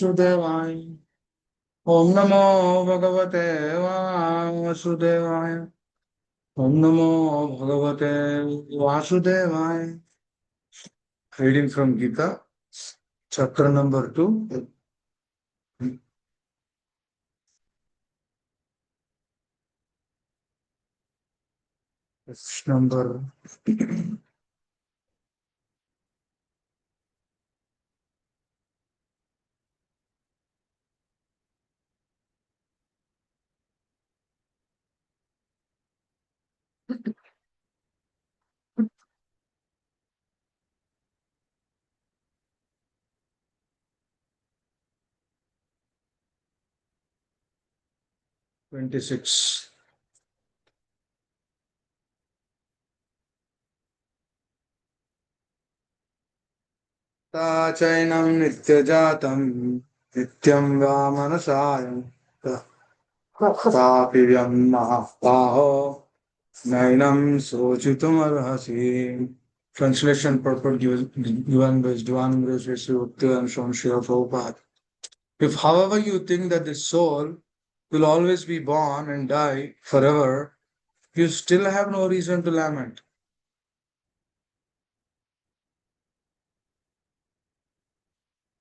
सुदेवाय ओम नमो भगवते वासुदेवाय ओम नमो भगवते वासुदेवाय reading from Gita chapter number 2 number 26 चैनं नित्यजातं नित्यं वा मनसायं तापि व्यं महाबाहो नैनं शोचितुमर्हसि. Translation purport given by Divan Vishwakti and Shri Prabhupada. If, however, you think that the soul will always be born and die forever, you still have no reason to lament.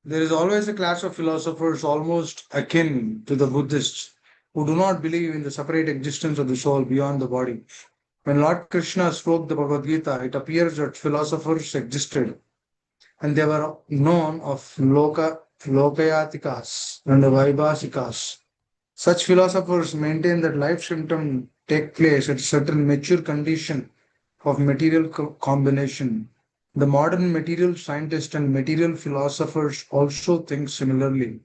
There is always a class of philosophers almost akin to the Buddhists who do not believe in the separate existence of the soul beyond the body. When Lord Krishna spoke the Bhagavad Gita, it appears that philosophers existed and they were known of Lokayatikas and the Vaibhasikas. Such philosophers maintain that life symptoms take place at a certain mature condition of material combination. The modern material scientists and material philosophers also think similarly.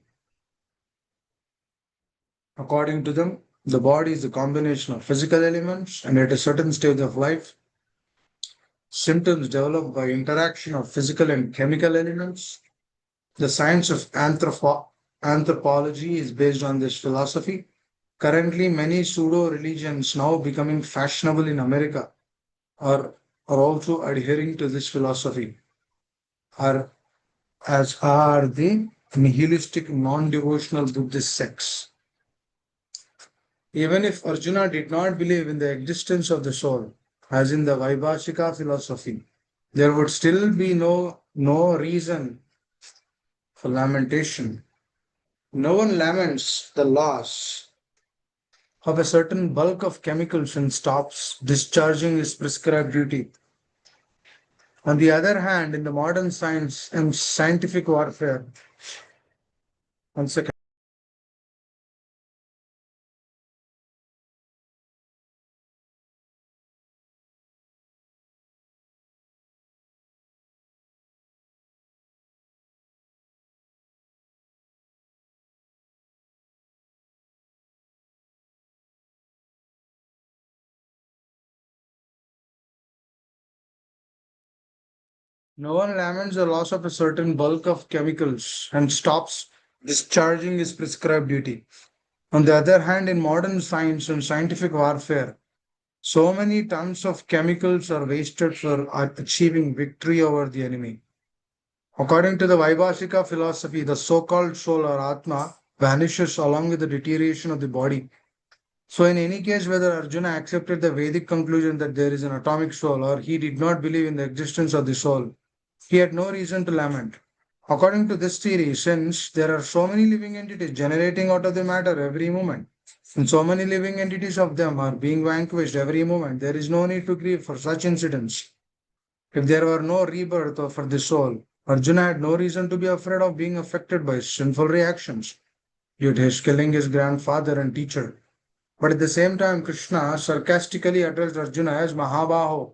According to them, the body is a combination of physical elements, and at a certain stage of life, symptoms develop by interaction of physical and chemical elements. The science of anthropology is based on this philosophy. Currently, many pseudo religions now becoming fashionable in America are also adhering to this philosophy, are, as are the nihilistic non devotional Buddhist sects. Even if Arjuna did not believe in the existence of the soul, as in the Vaibhashika philosophy, there would still be no reason for lamentation. No one laments the loss of a certain bulk of chemicals and stops discharging his prescribed duty. On the other hand, in the modern science and scientific warfare, one second, no one laments the loss of a certain bulk of chemicals and stops discharging his prescribed duty. On the other hand, in modern science and scientific warfare, so many tons of chemicals are wasted for achieving victory over the enemy. According to the Vaibhashika philosophy, the so-called soul or Atma vanishes along with the deterioration of the body. So in any case, whether Arjuna accepted the Vedic conclusion that there is an atomic soul or he did not believe in the existence of the soul, he had no reason to lament. According to this theory, since there are so many living entities generating out of the matter every moment, and so many living entities of them are being vanquished every moment, there is no need to grieve for such incidents. If there were no rebirth for the soul, Arjuna had no reason to be afraid of being affected by sinful reactions due to his killing his grandfather and teacher. But at the same time, Krishna sarcastically addressed Arjuna as Mahabaho,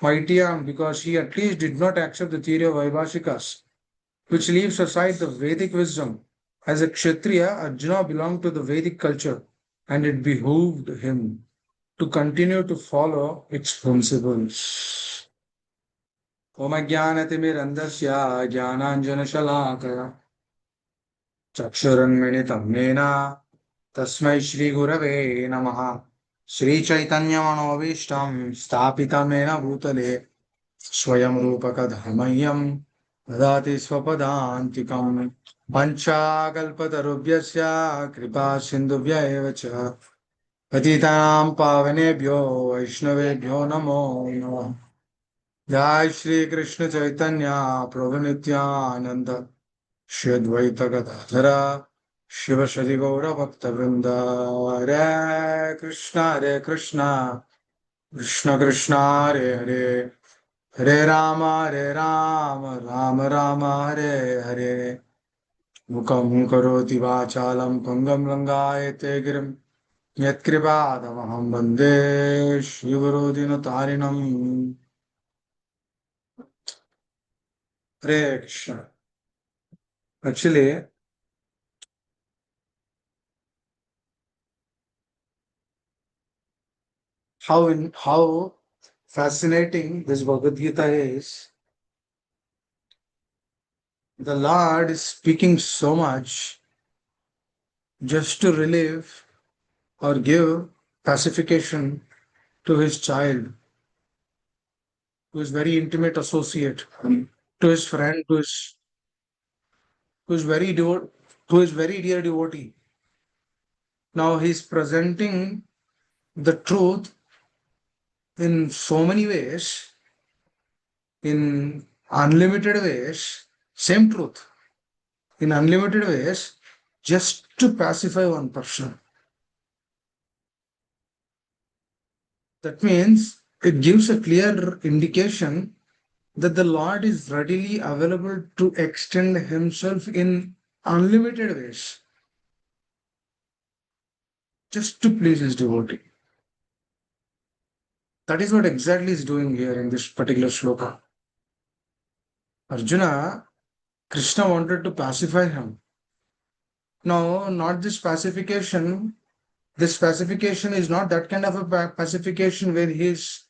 mighty arm, because he at least did not accept the theory of Vaibhashikas, which leaves aside the Vedic wisdom. As a Kshatriya, Arjuna belonged to the Vedic culture, and it behooved him to continue to follow its principles. Om Jnanatimirandasya Jnananjanashalakaya Chakshurunmilitam Yena Tasmai Shri Gurave Namaha Shri Chaitanya Manobishtam Stapitam Yena Bhutale Swayam Rupaka Dharmayam ददाति स्वपदान्तिकम् पञ्चाकल्पतरुभ्यस्य कृपा सिन्धुभ्य एव च पतितानां पावनेभ्यो वैष्णवेभ्यो नमो नमः। जय श्री कृष्ण चैतन्य प्रभु नित्यानंद श्री अद्वैत गदाधर शिव गौर भक्त वृंद हरे कृष्ण कृष्ण कृष्ण हरे हरे हरे राम राम राम हरे हरे मुखं करोति वाचालं पंगं लंगायते गिरिं यत्कृपातमहं वन्दे श्रीगुरुदिनतारिणम् हरे Krishna actually how fascinating this Bhagavad Gita is. The Lord is speaking so much just to relieve or give pacification to his child, to his very intimate associate, to his friend, to his very to his very dear devotee. Now he's presenting the truth in so many ways, in unlimited ways, same truth in unlimited ways, just to pacify one person. That means it gives a clear indication that the Lord is readily available to extend himself in unlimited ways just to please his devotee. That is what exactly is doing here in this particular shloka. Arjuna, Krishna wanted to pacify him. No, not this pacification. This pacification is not that kind of a pacification where he's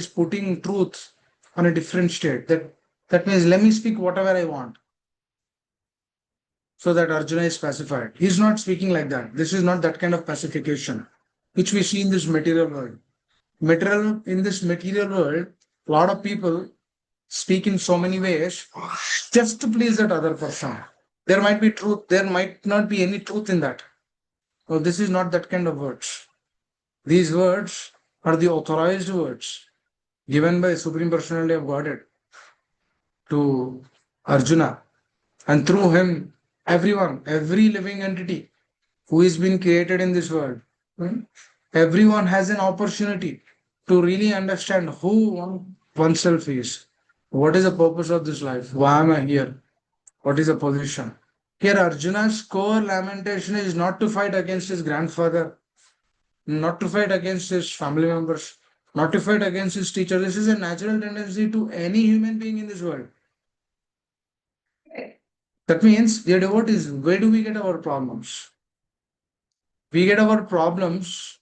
putting truth on a different state. That means let me speak whatever I want so that Arjuna is pacified. He's not speaking like that. This is not that kind of pacification which we see in this material world. Material in this material world, a lot of people speak in so many ways just to please that other person. There might be truth, there might not be any truth in that. So this is not that kind of words. These words are the authorized words given by Supreme Personality of Godhead to Arjuna, and through him, everyone, every living entity who is being created in this world, hmm, everyone has an opportunity to really understand who oneself is. What is the purpose of this life? Why am I here? What is the position? Here, Arjuna's core lamentation is not to fight against his grandfather, not to fight against his family members, not to fight against his teacher. This is a natural tendency to any human being in this world. That means, dear devotees, where do we get our problems? We get our problems,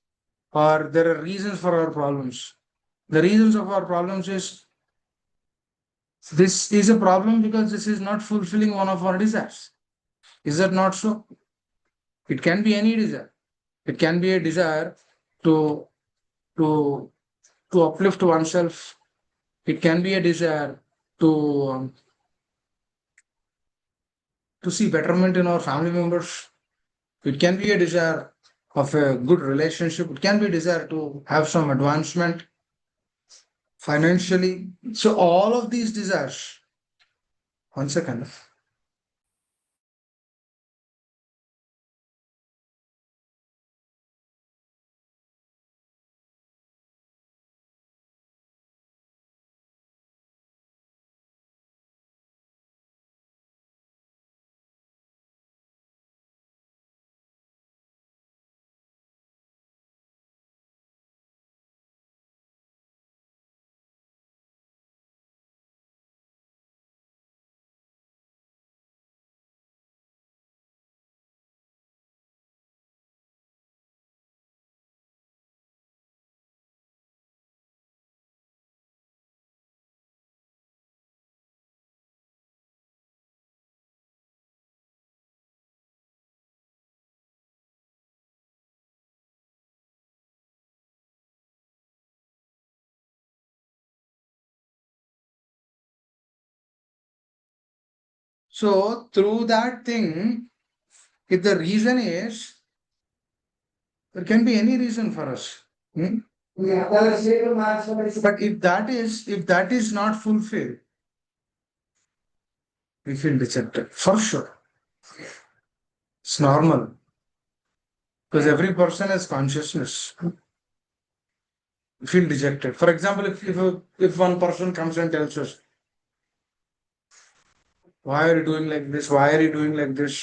or there are reasons for our problems. The reasons of our problems is this is a problem because this is not fulfilling one of our desires. Is that not so? It can be any desire. It can be a desire to to to uplift oneself. It can be a desire to um, to see betterment in our family members. It can be a desire of a good relationship. It can be a desire to have some advancement financially. So all of these desires. One second. So through that thing, if the reason is, there can be any reason for us. Hmm? But if that is not fulfilled, we feel rejected for sure. It's normal because every person has consciousness. We feel rejected. For example, if one person comes and tells us, "Why are you doing like this? Why are you doing like this?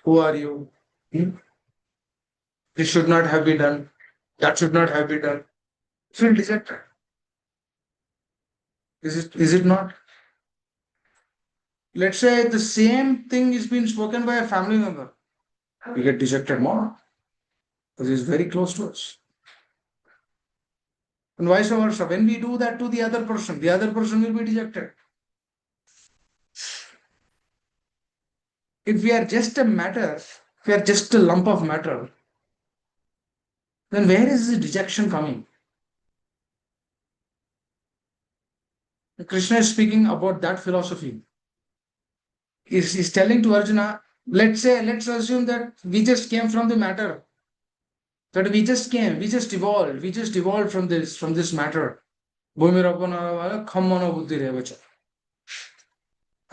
Who are you? Hmm? This should not have been done. That should not have been done." Feel rejected. Is it not? Let's say the same thing is being spoken by a family member. We get dejected more because it's very close to us. And vice versa. When we do that to the other person will be dejected. If we are just a matter, if we are just a lump of matter, then where is the dejection coming? Krishna is speaking about that philosophy. He's telling to Arjuna, let's assume that we just came from the matter, that we just evolved from this matter. भूमिरपन खम्मनो बुद्धि रेवच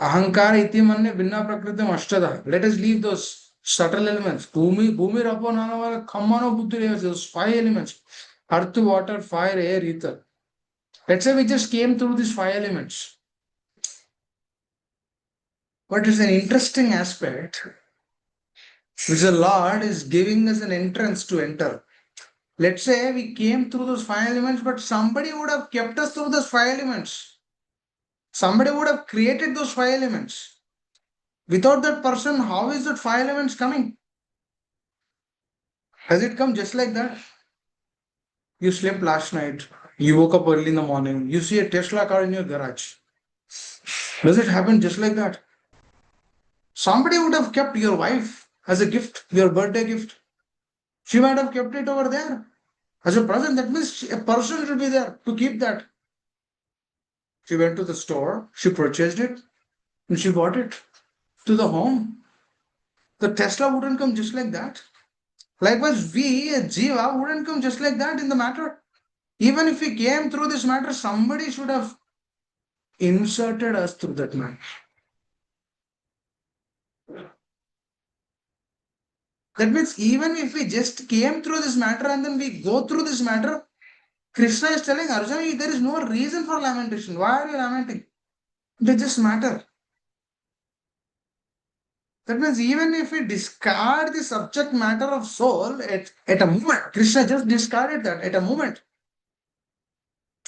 अहंकार इति मन्ने भिन्न प्रकृतिम अष्टधा. Let us leave those subtle elements. भूमिरपन खम्मनो बुद्धि रेवच, those five elements: earth, water, fire, air, ether. Let's say we just came through these five elements. What is an interesting aspect which the Lord is giving us an entrance to enter. Let's say we came through those five elements, but somebody would have kept us through those five elements. Somebody would have created those five elements. Without that person, how is that five elements coming? Has it come just like that? You slept last night, you woke up early in the morning, you see a Tesla car in your garage. Does it happen just like that? Somebody would have kept your wife as a gift, your birthday gift. She might have kept it over there as a present. That means a person should be there to keep that. She went to the store, she purchased it, and she brought it to the home. The Tesla wouldn't come just like that. Likewise, we, a Jiva, wouldn't come just like that in the matter. Even if we came through this matter, somebody should have inserted us through that matter. That means even if we just came through this matter and then we go through this matter, Krishna is telling Arjuna, there is no reason for lamentation. Why are you lamenting? They just matter. That means even if we discard the subject matter of soul at a moment, Krishna just discarded that at a moment.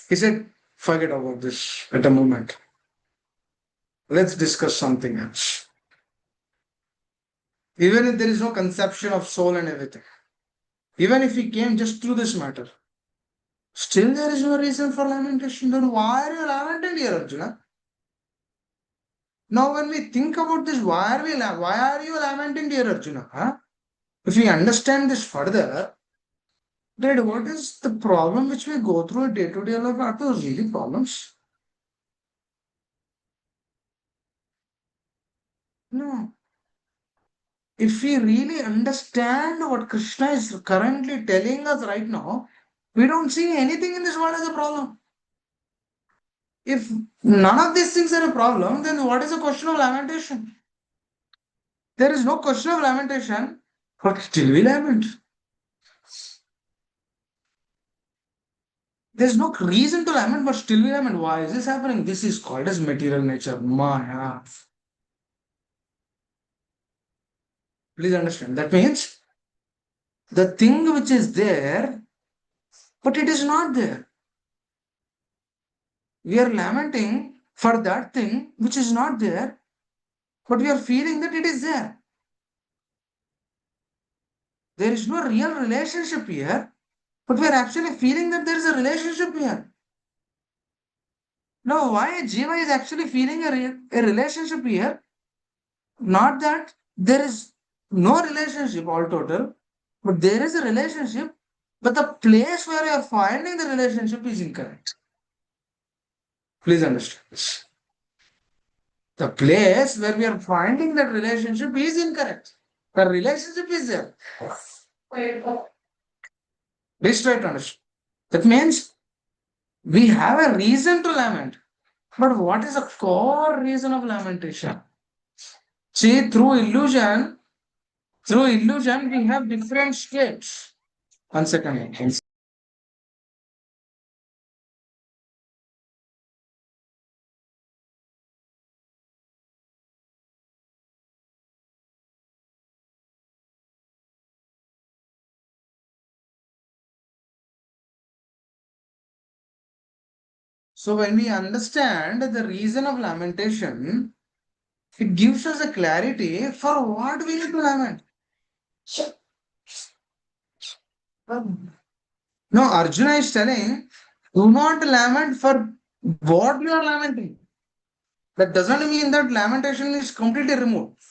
He said, forget about this at a moment. Let's discuss something else. Even if there is no conception of soul and everything, even if we came just through this matter, still there is no reason for lamentation. Then why are you lamenting here, Arjuna? Now, when we think about this, why are you lamenting, dear Arjuna? Huh? If we understand this further, then what is the problem which we go through a day-to-day life? Are those really problems? No. If we really understand what Krishna is currently telling us right now, we don't see anything in this world as a problem. If none of these things are a problem, then what is the question of lamentation? There is no question of lamentation, but still we lament. There's no reason to lament, but still we lament. Why is this happening? This is called as material nature. Maya. Please understand. That means the thing which is there, but it is not there. We are lamenting for that thing which is not there, but we are feeling that it is there. There is no real relationship here, but we are actually feeling that there is a relationship here. Now, why Jiva is actually feeling a relationship here? Not that there is no relationship all total, but there is a relationship, but the place where you are finding the relationship is incorrect. Please understand this. The place where we are finding that relationship is incorrect. The relationship is there. Please try to understand. That means we have a reason to lament. But what is the core reason of lamentation? See, through illusion, we have different states. One second. So when we understand the reason of lamentation, it gives us a clarity for what we need to lament. No, Arjuna is telling, do not lament for what you are lamenting. That doesn't mean that lamentation is completely removed.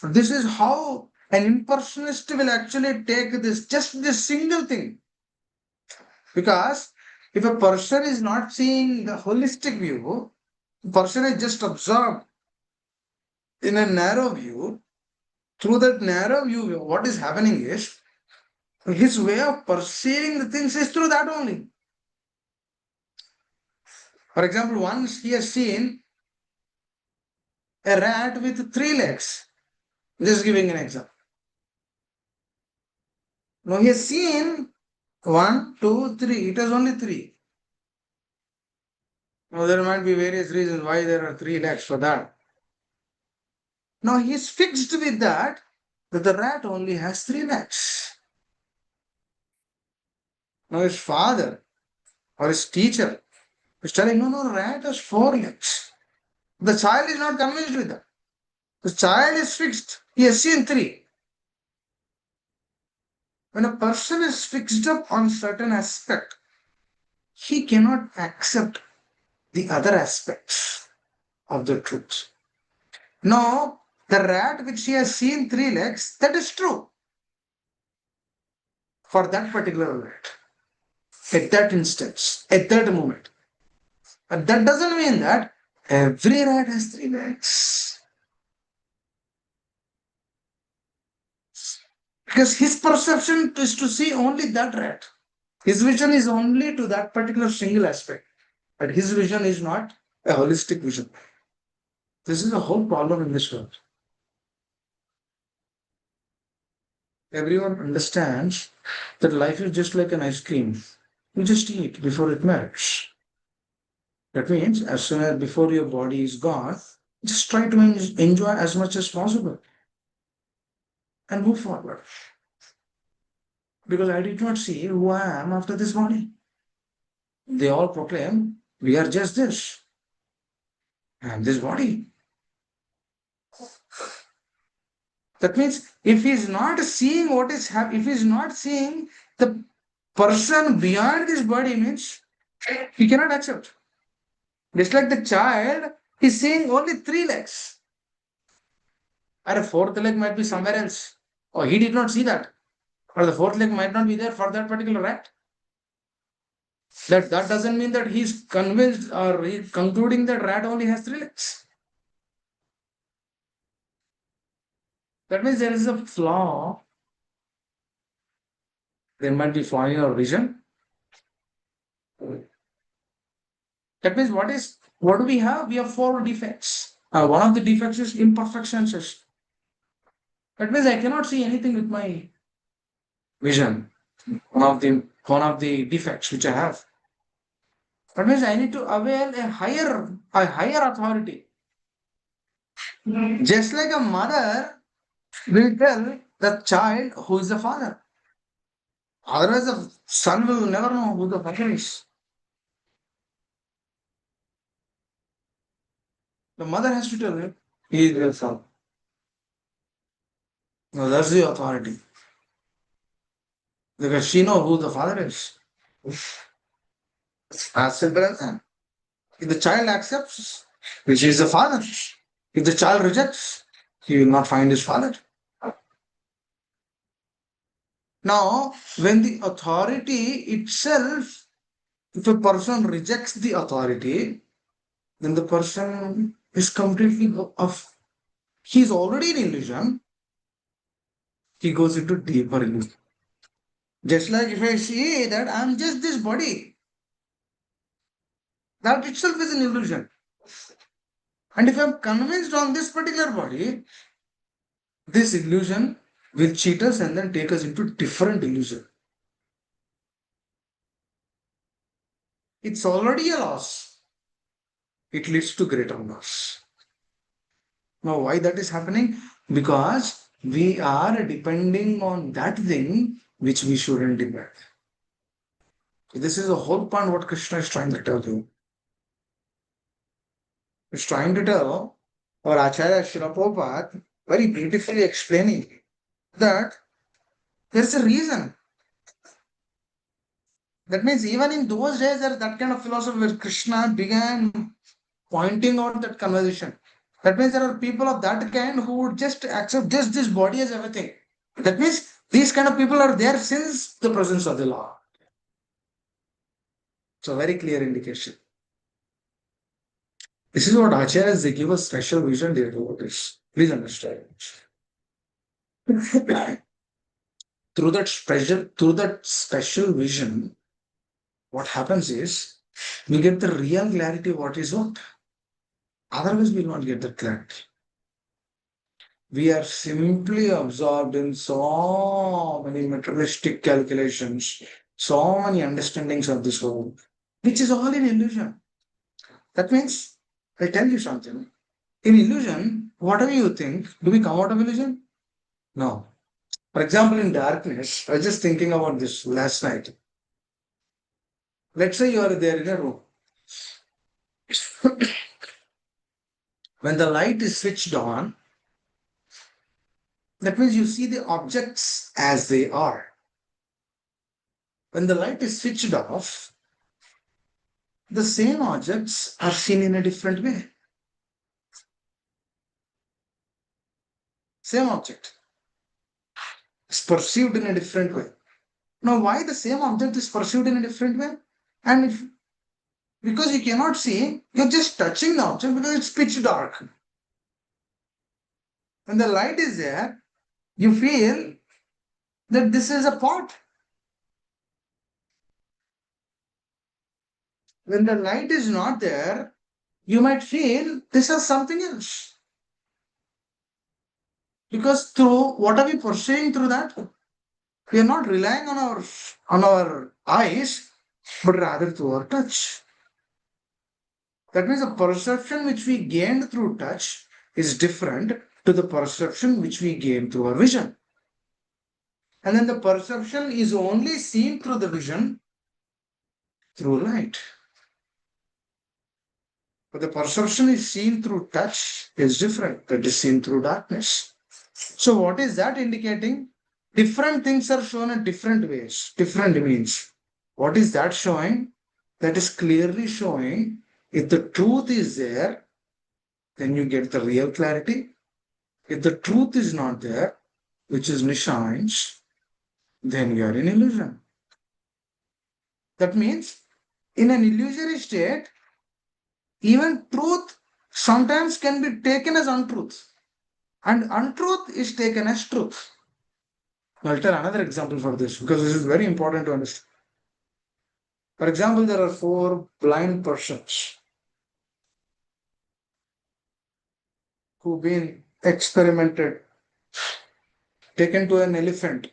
This is how an impersonalist will actually take this, just this single thing. Because if a person is not seeing the holistic view, the person is just absorbed in a narrow view. Through that narrow view, what is happening is his way of perceiving the things is through that only. For example, once he has seen a rat with three legs. Just giving an example. Now he has seen one, two, three. It has only three. Now there might be various reasons why there are three legs for that. Now he is fixed with that the rat only has three legs. Now his father or his teacher is telling, no, rat has four legs. The child is not convinced with that. The child is fixed. He has seen three. When a person is fixed up on certain aspect, he cannot accept the other aspects of the truth. No, the rat which he has seen three legs, that is true for that particular rat, at that instance, at that moment. But that doesn't mean that every rat has three legs. Because his perception is to see only that rat. His vision is only to that particular single aspect. But his vision is not a holistic vision. This is a whole problem in this world. Everyone understands that life is just like an ice cream. You just eat before it melts. That means as soon as before your body is gone, just try to enjoy as much as possible and move forward. Because I did not see who I am after this body. They all proclaim, we are just this. I am this body. That means if he's not seeing what is happening, if he's not seeing the person beyond this body, means he cannot accept. Just like the child is seeing only three legs. And a fourth leg might be somewhere else. Or he did not see that. Or the fourth leg might not be there for that particular rat. That doesn't mean that he's convinced or he's concluding that rat only has three legs. That means there is a flaw. There might be flaw in your vision. That means what do we have? We have four defects. One of the defects is imperfections. That means I cannot see anything with my vision. One of the defects which I have. That means I need to avail a higher authority. Just like a mother will tell the child who is the father. Otherwise, the son will never know who the father is. The mother has to tell him, he is your son. No, that's the authority. Because she knows who the father is. As simple as that. If the child accepts, which is the father. If the child rejects, he will not find his father. Now, when the authority itself, if a person rejects the authority, then the person is completely of he's already in illusion, he goes into deeper illusion. Just like if I see that I'm just this body, that itself is an illusion. And if I'm convinced on this particular body, this illusion will cheat us and then take us into different illusion. It's already a loss. It leads to greater loss. Now, why that is happening? Because we are depending on that thing which we shouldn't depend. This is the whole point what Krishna is trying to tell you. He's trying to tell our Acharya Srila Prabhupada very beautifully explaining that there's a reason. That means even in those days, there's that kind of philosophy where Krishna began pointing out that conversation. That means there are people of that kind who would just accept just this body as everything. That means these kind of people are there since the presence of the law. It's a very clear indication. This is what Acharyas they give a special vision there to this. Please understand. Through that special vision, what happens is we get the real clarity what is what. Otherwise, we will not get the clarity. We are simply absorbed in so many materialistic calculations, so many understandings of this world, which is all in illusion. That means, I tell you something. In illusion, whatever you think, do we come out of illusion? No. For example, in darkness, I was just thinking about this last night. Let's say you are there in a room. When the light is switched on, that means you see the objects as they are. When the light is switched off, the same objects are seen in a different way. Same object is perceived in a different way. Now, why the same object is perceived in a different way? And if because you cannot see, you're just touching the object because it's pitch dark. When the light is there, you feel that this is a pot. When the light is not there, you might feel this is something else. Because through what are we perceiving through that? We are not relying on our eyes, but rather through our touch. That means the perception which we gained through touch is different to the perception which we gain through our vision. And then the perception is only seen through the vision through light. But the perception is seen through touch is different. That is seen through darkness. So what is that indicating? Different things are shown in different ways, different means. What is that showing? That is clearly showing if the truth is there, then you get the real clarity. If the truth is not there, which is nishans, then you are in illusion. That means in an illusory state, even truth sometimes can be taken as untruth, and untruth is taken as truth. I'll tell another example for this because this is very important to understand. For example, there are four blind persons who've been experimented, taken to an elephant,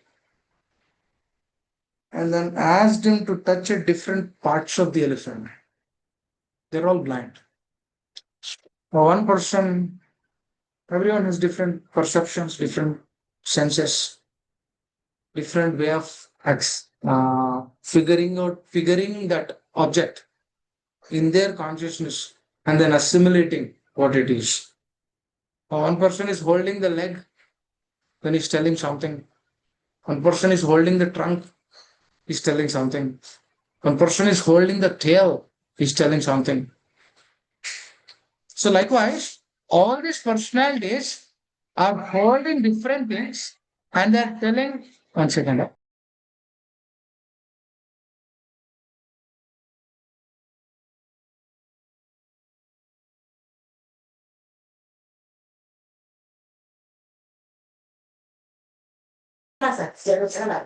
and then asked him to touch at different parts of the elephant. They're all blind. Now, one person, everyone has different perceptions, different senses, different way of figuring that object in their consciousness and then assimilating what it is. Now, one person is holding the leg, then he's telling something. One person is holding the trunk, he's telling something. One person is holding the tail, he's telling something. So likewise, all these personalities are holding different things and they're telling, one second.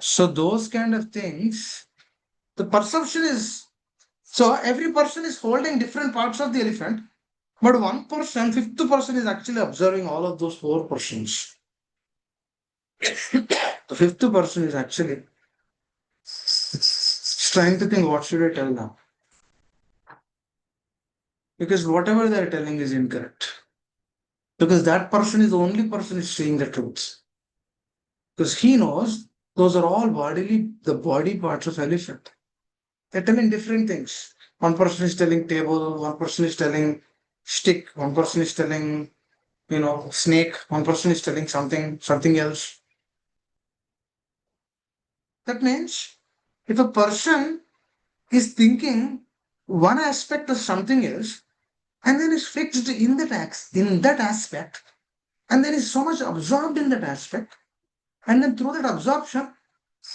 So those kind of things, the perception is, so every person is holding different parts of the elephant, but one person, fifth person is actually observing all of those four portions. The fifth person is actually trying to think, what should I tell now? Because whatever they're telling is incorrect. Because that person is the only person is seeing the truth. Because he knows those are all the body parts of elephant. They're telling different things. One person is telling table, one person is telling stick, one person is telling, snake, one person is telling something else. That means if a person is thinking one aspect of something else and then is fixed in that aspect, and then is so much absorbed in that aspect, and then through that absorption,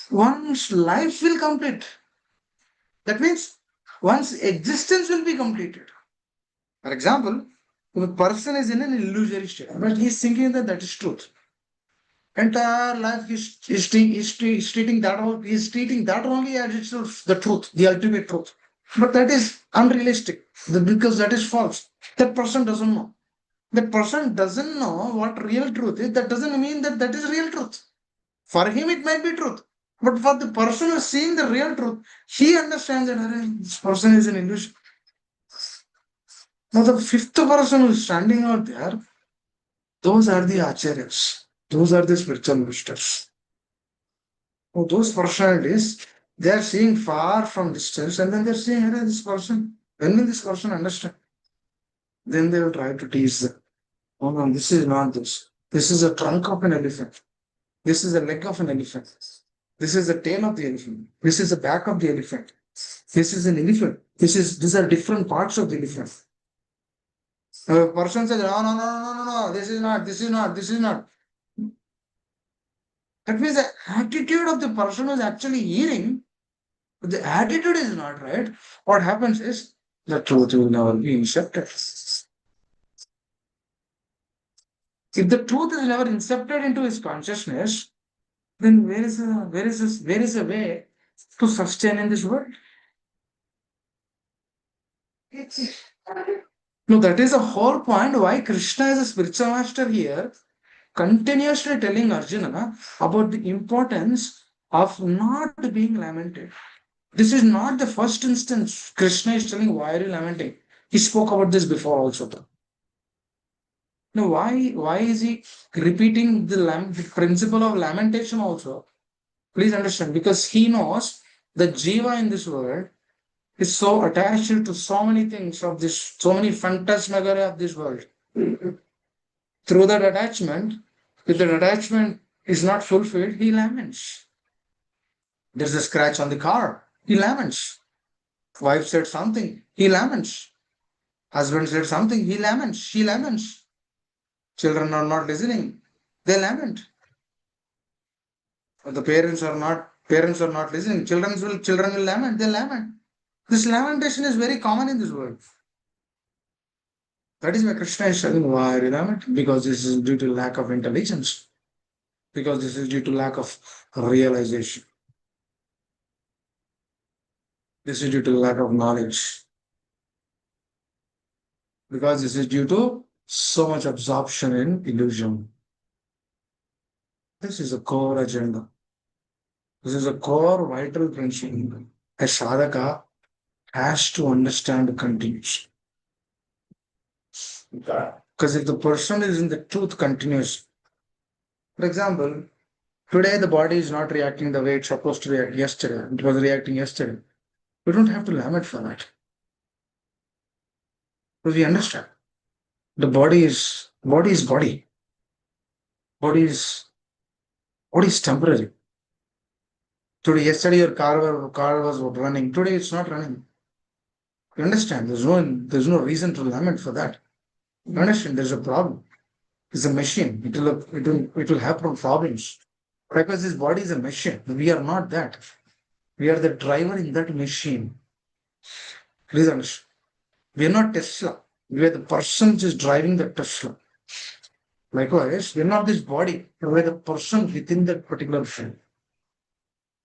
one's life will complete. That means one's existence will be completed. For example, if a person is in an illusory state, but he is thinking that that is truth. Entire life is treating that only as it's the truth, the ultimate truth. But that is unrealistic because that is false. That person doesn't know. That person doesn't know what real truth is. That doesn't mean that that is real truth. For him, it might be truth. But for the person who is seeing the real truth, he understands that "Arey, this person is an illusion." Now, the fifth person who is standing out there, those are the acharyas. Those are the spiritual masters. Now, those personalities, they are seeing far from distance and then they're seeing, "Arey, this person, when will this person understand?" Then they will try to tease them. Oh no, this is not this. This is a trunk of an elephant. This is a leg of an elephant. This is the tail of the elephant. This is the back of the elephant. This is an elephant. These are different parts of the elephant. A person says, no, no, no, no, no, no, this is not, this is not, this is not. That means the attitude of the person who is actually hearing, but the attitude is not right. What happens is the truth will never be accepted. If the truth is never incepted into his consciousness, then where is a way to sustain in this world? No, that is the whole point why Krishna is a spiritual master here, continuously telling Arjuna about the importance of not being lamented. This is not the first instance Krishna is telling why are you lamenting. He spoke about this before also. Now, why is he repeating the principle of lamentation also? Please understand, because he knows the jiva in this world is so attached to so many things of this, so many phantasmagoria of this world. Through that attachment, if that attachment is not fulfilled, he laments. There's a scratch on the car, he laments. Wife said something, he laments. Husband said something, he laments, she laments. Children are not listening, they lament. The parents are not listening. Children will lament, they lament. This lamentation is very common in this world. That is why Krishna is telling why you lament, because this is due to lack of intelligence, because this is due to lack of realization. This is due to lack of knowledge, because this is due to so much absorption in illusion. This is a core agenda. This is a core vital principle. A sadhaka has to understand continuously. Because if the person is in the truth continuous, for example, today the body is not reacting the way it's supposed to react yesterday. It was reacting yesterday. We don't have to lament for that. Because we understand. The body is body. Body is body is temporary. Today, yesterday your car was running. Today it's not running. You understand? There's no reason to lament for that. You understand? There's a problem. It's a machine. It will have problems. Because this body is a machine. We are not that. We are the driver in that machine. Please understand. We are not Tesla. We are the person which is driving the Tesla. Likewise, we're not this body, we're the person within that particular frame.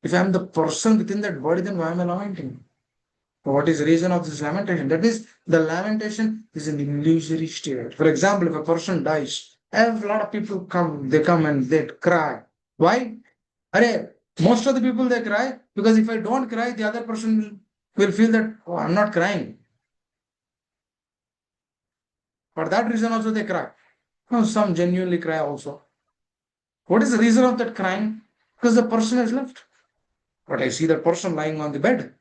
If I'm the person within that body, then why am I lamenting? What is the reason of this lamentation? That is, the lamentation is an illusory state. For example, if a person dies, a lot of people come, they come and they cry. Why? Arey, most of the people they cry because if I don't cry, the other person will feel that, oh, I'm not crying. For that reason also they cry. Oh, some genuinely cry also. What is the reason of that crying? Because the person has left. But I see that person lying on the bed.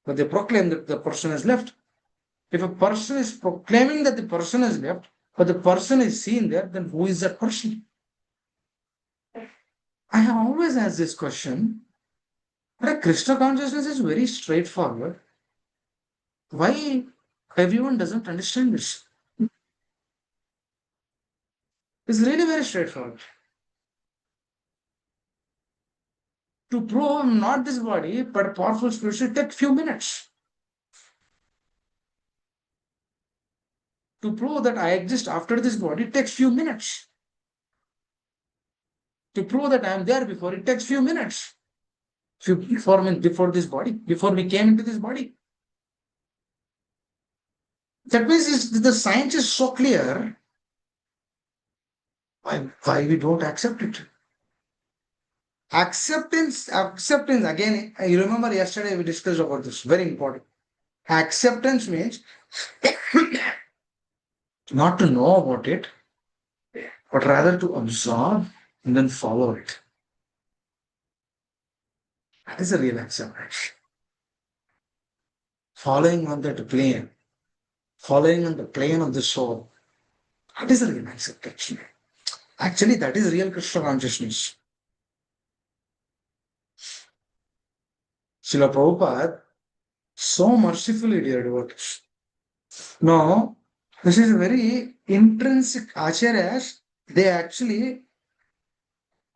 But they proclaim that the person has left. If a person is proclaiming that the person has left, but the person is seen there, then who is that person? I have always asked this question. But Krishna consciousness is very straightforward. Why everyone doesn't understand this? It's really very straightforward. To prove I'm not this body, but a powerful spirit should take few minutes. To prove that I exist after this body takes few minutes. To prove that I am there before, it takes few minutes. Before this body, before we came into this body. That means the science is so clear. Why we don't accept it? Acceptance again. You remember yesterday we discussed about this. Very important. Acceptance means not to know about it, but rather to absorb and then follow it. That is a real acceptance. Following on that plane, following on the plane of the soul. That is a real acceptance. Actually, that is real Krishna consciousness. Srila Prabhupada so mercifully, dear devotees. Now, this is a very intrinsic acharyas. They actually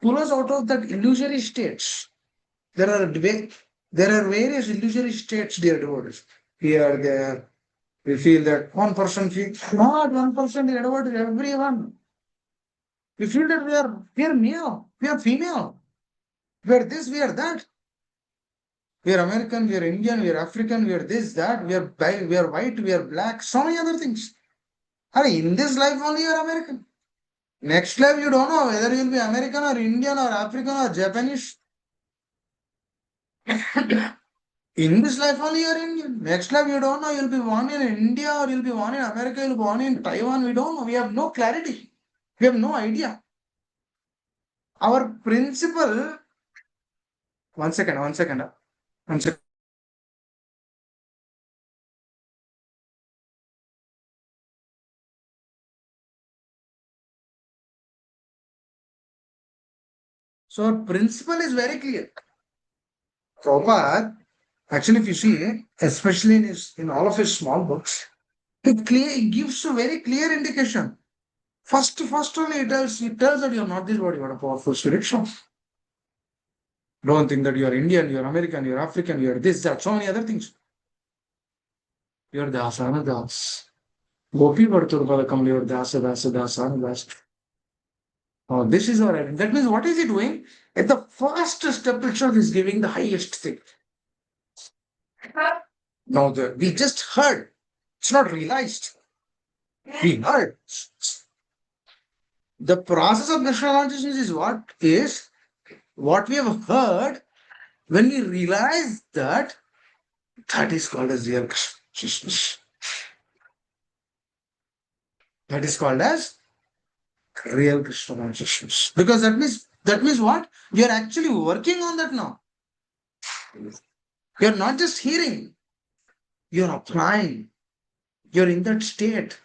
pull us out of that illusory states. There are there are various illusory states, dear devotees. Here, there. We feel that one person feels not one person, dear devotees, everyone. We feel that we are male, we are female, we are this, we are that. We are American, we are Indian, we are African, we are this, that, we are white, we are black, so many other things. And in this life only you are American. Next life you don't know whether you'll be American or Indian or African or Japanese. In this life only you are Indian. Next life you don't know you'll be born in India or you'll be born in America, you'll be born in Taiwan. We don't know. We have no clarity. We have no idea. Our principle, one second. So our principle is very clear. Prabhupada, actually, if you see, especially in all of his small books, it gives a very clear indication. First only it tells that you're not this body, you're a powerful spirit. So don't think that you're Indian, you're American, you're African, you're this, that, so many other things. You're Dasana Das. Gopi Varturpalakam, you're Dasana Das. Oh, this is our identity. That means what is he doing? At the first step itself, is giving the highest thing. Now, we just heard. It's not realized. We heard. The process of Krishna consciousness is what we have heard. When we realize that, that is called as real consciousness. That is called as real Krishna consciousness. Because that means what? We are actually working on that now. You're not just hearing, you're applying. You're in that state.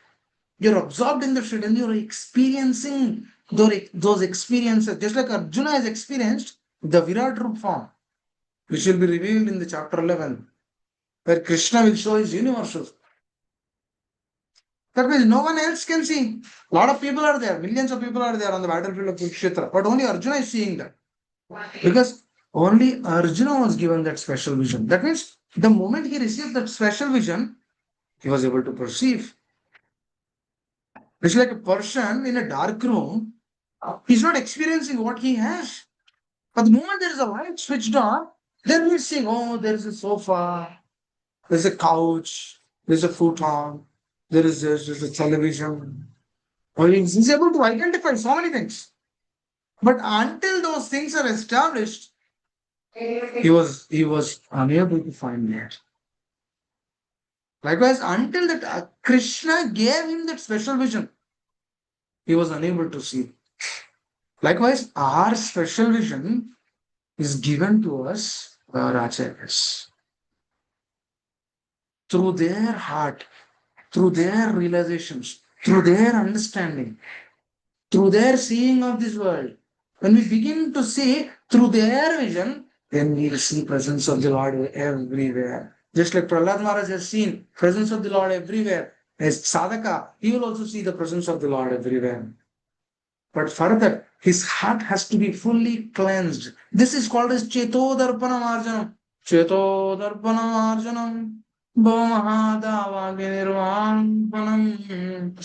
You're absorbed in the state and you're experiencing those experiences. Just like Arjuna has experienced the Virat Rup form, which will be revealed in the chapter 11, where Krishna will show his universal. That means no one else can see. A lot of people are there, millions of people are there on the battlefield of Kurukshetra, but only Arjuna is seeing that. Because only Arjuna was given that special vision. That means the moment he received that special vision, he was able to perceive. It's like a person in a dark room. He's not experiencing what he has. But the moment there is a light switched on, then he's seeing, oh, there is a sofa, there's a couch, there's a futon, there's a television. Or he's able to identify so many things. But until those things are established, he was unable to find that. Likewise, until that Krishna gave him that special vision, he was unable to see. Likewise, our special vision is given to us by our acharyas through their heart, through their realizations, through their understanding, through their seeing of this world. When we begin to see through their vision, then we will see presence of the Lord everywhere. Just like Prahlad Maharaj has seen presence of the Lord everywhere. As sadhaka, he will also see the presence of the Lord everywhere. But further, his heart has to be fully cleansed. This is called as Chetodarpanam Arjanam. Chetodarpanam Arjanam. Bhomahadavaginirvampanam.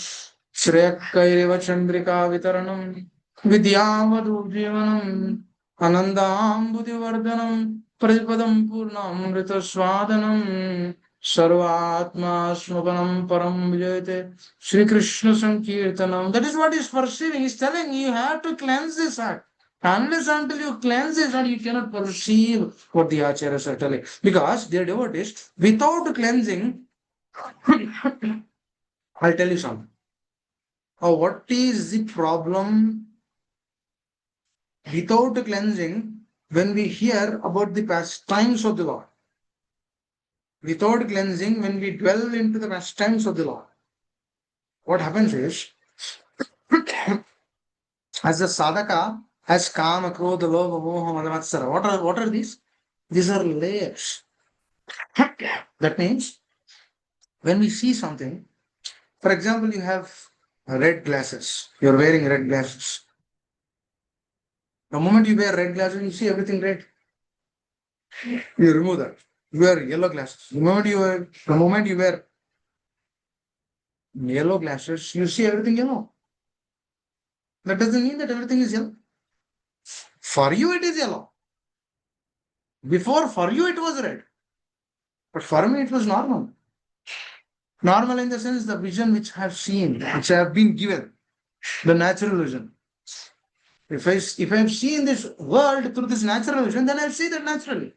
Shreyakairiva Chandrika Vitaranam. Vidyavadu Jivanam. Anandambudivardhanam. Pradipadam Purnamrita Swadanam. Sarvatma Smapanam Param Vijayate. Sri Krishna Sankirtanam. That is what he's perceiving. He's telling you have to cleanse this heart. Unless until you cleanse this heart, you cannot perceive what the acharyas are telling. Because they are devotees, without cleansing, I'll tell you something. What is the problem without cleansing when we hear about the pastimes of the Lord? Without cleansing, when we dwell into the pastimes of the Lord, what happens is, as the sadhaka has kama, krodha, lobha, moha, madamatsara. What are these? These are layers. That means when we see something, for example, you have red glasses. You're wearing red glasses. The moment you wear red glasses, you see everything red. You remove that. You wear yellow glasses. The moment you wear yellow glasses, you see everything yellow. That doesn't mean that everything is yellow. For you, it is yellow. Before, for you, it was red. But for me, it was normal. Normal in the sense the vision which I have seen, which I have been given, the natural vision. If I have seen this world through this natural vision, then I see that naturally.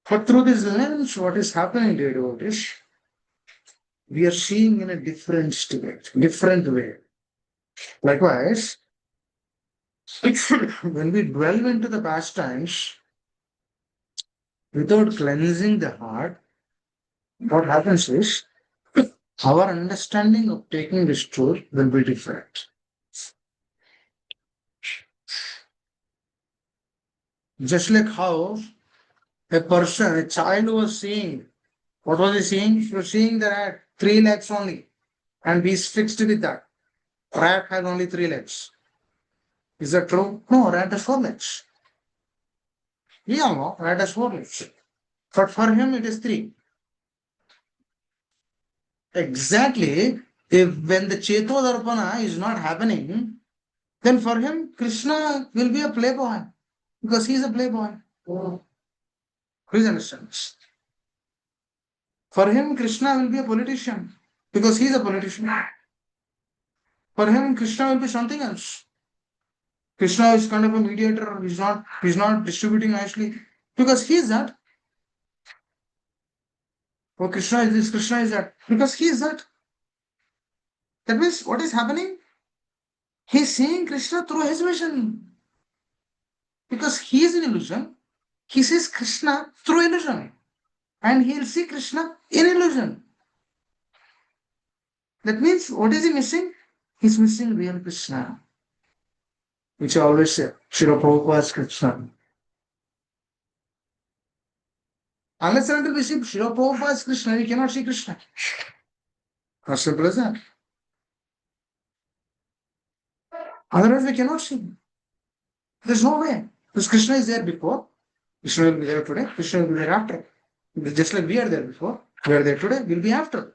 But through this lens, what is happening, dear devotees, we are seeing in a different state, different way. Likewise, when we delve into the pastimes without cleansing the heart, what happens is our understanding of taking this truth will be different. Just like how a child was seeing, what was he seeing? He was seeing the rat, 3 legs only, and he's fixed with that. Rat has only 3 legs. Is that true? No, rat has 4 legs. Yeah, no, rat has 4 legs. But for him, it is 3. Exactly. If when the Cheto Darpana is not happening, then for him, Krishna will be a playboy because he's a playboy. Please understand. For him, Krishna will be a politician because he's a politician. For him, Krishna will be something else. Krishna is kind of a mediator. He's not distributing nicely because he is that. Oh, Krishna is this, Krishna is that. Because he is that. That means what is happening? He's seeing Krishna through his vision. Because he is an illusion, he sees Krishna through illusion. And he'll see Krishna in illusion. That means what is he missing? He's missing real Krishna. Which I always say, Srila Prabhupada's Krishna. Unless and until we see Srila Prabhupada's Krishna, we cannot see Krishna. How simple as that? Otherwise, we cannot see him. There's no way. Because Krishna is there before, Krishna will be there today, Krishna will be there after. Just like we are there before, we are there today, we'll be after.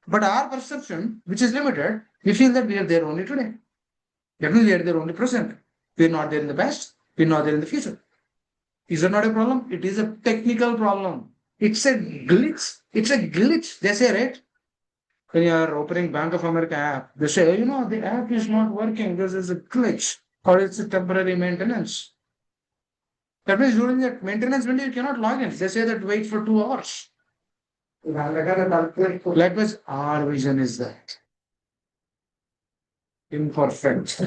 But our perception, which is limited, we feel that we are there only today. That means we are there only present. We are not there in the past. We are not there in the future. Is that not a problem? It is a technical problem. It's a glitch. It's a glitch. They say, right? When you are opening Bank of America app, they say, the app is not working. This is a glitch or it's a temporary maintenance. That means during that maintenance window, you cannot log in. They say that wait for 2 hours. Likewise, our vision is that imperfect,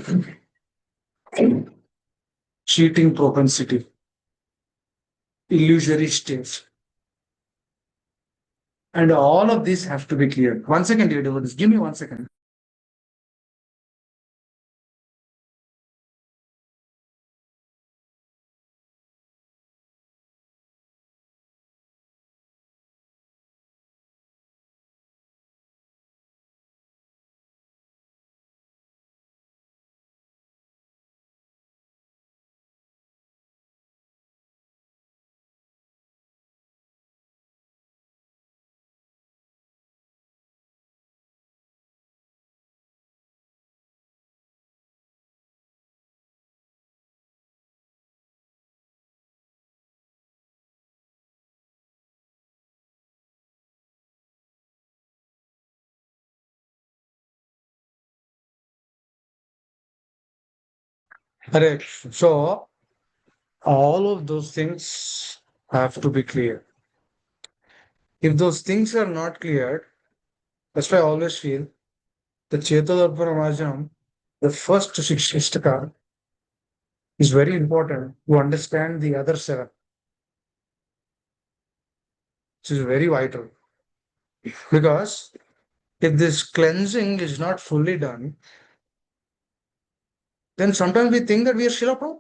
cheating propensity, illusory state. And all of these have to be cleared. 1 second, dear devotees. Give me 1 second. Correct. So all of those things have to be clear. If those things are not cleared, that's why I always feel the Chetodarpana, the first Shikshistaka, is very important to understand the other seven, which is very vital. Because if this cleansing is not fully done, then sometimes we think that we are Srila Prabhupada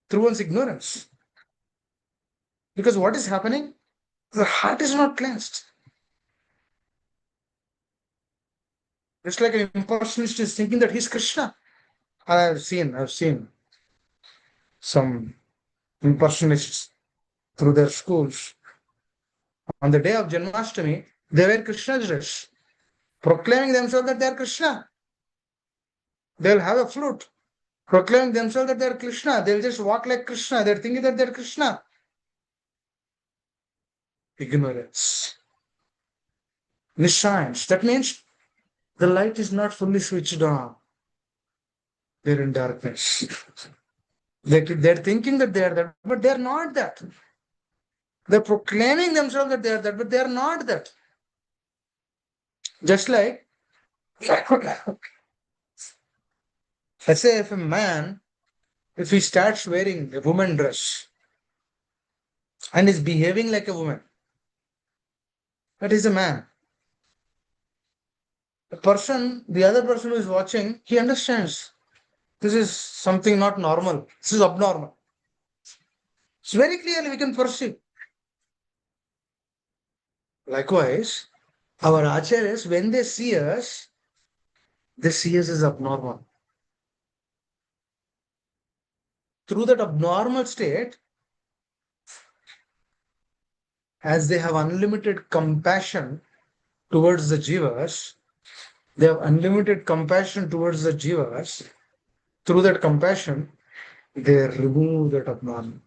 through one's ignorance. Because what is happening? The heart is not cleansed. It's like an impersonalist is thinking that he's Krishna. I've seen some impersonalists through their schools. On the day of Janmashtami, they wear Krishna's dress, proclaiming themselves that they are Krishna. They'll have a flute, proclaiming themselves that they are Krishna. They'll just walk like Krishna. They're thinking that they're Krishna. Ignorance. Nescience. That means the light is not fully switched on. They're in darkness. They're thinking that they are that, but they're not that. They're proclaiming themselves that they are that, but they are not that. Just like, let's say if a man, if he starts wearing a woman dress and is behaving like a woman, that is a man. The other person who is watching, he understands this is something not normal. This is abnormal. It's very clearly we can perceive. Likewise, our acharyas, when they see us as abnormal. Through that abnormal state, as they have unlimited compassion towards the jivas, they have unlimited compassion towards the jivas. Through that compassion, they remove that abnormal.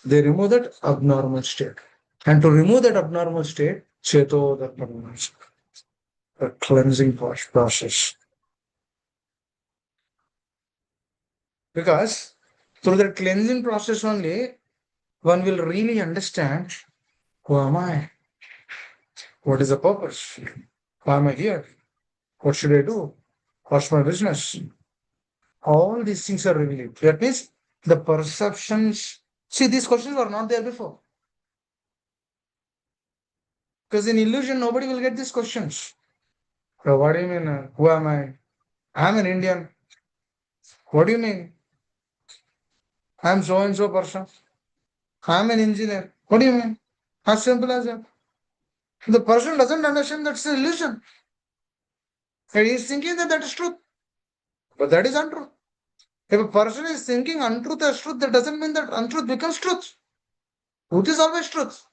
They remove that abnormal state. And to remove that abnormal state, Cheto, the cleansing process. Because through that cleansing process only, one will really understand who am I? What is the purpose? Why am I here? What should I do? What's my business? All these things are revealed. That means the perceptions. See, these questions were not there before. Because in illusion, nobody will get these questions. So what do you mean? Who am I? I'm an Indian. What do you mean? I'm so and so person. I'm an engineer. What do you mean? As simple as that. The person doesn't understand that's an illusion. And he is thinking that that is truth. But that is untruth. If a person is thinking untruth as truth, that doesn't mean that untruth becomes truth. Truth is always truth.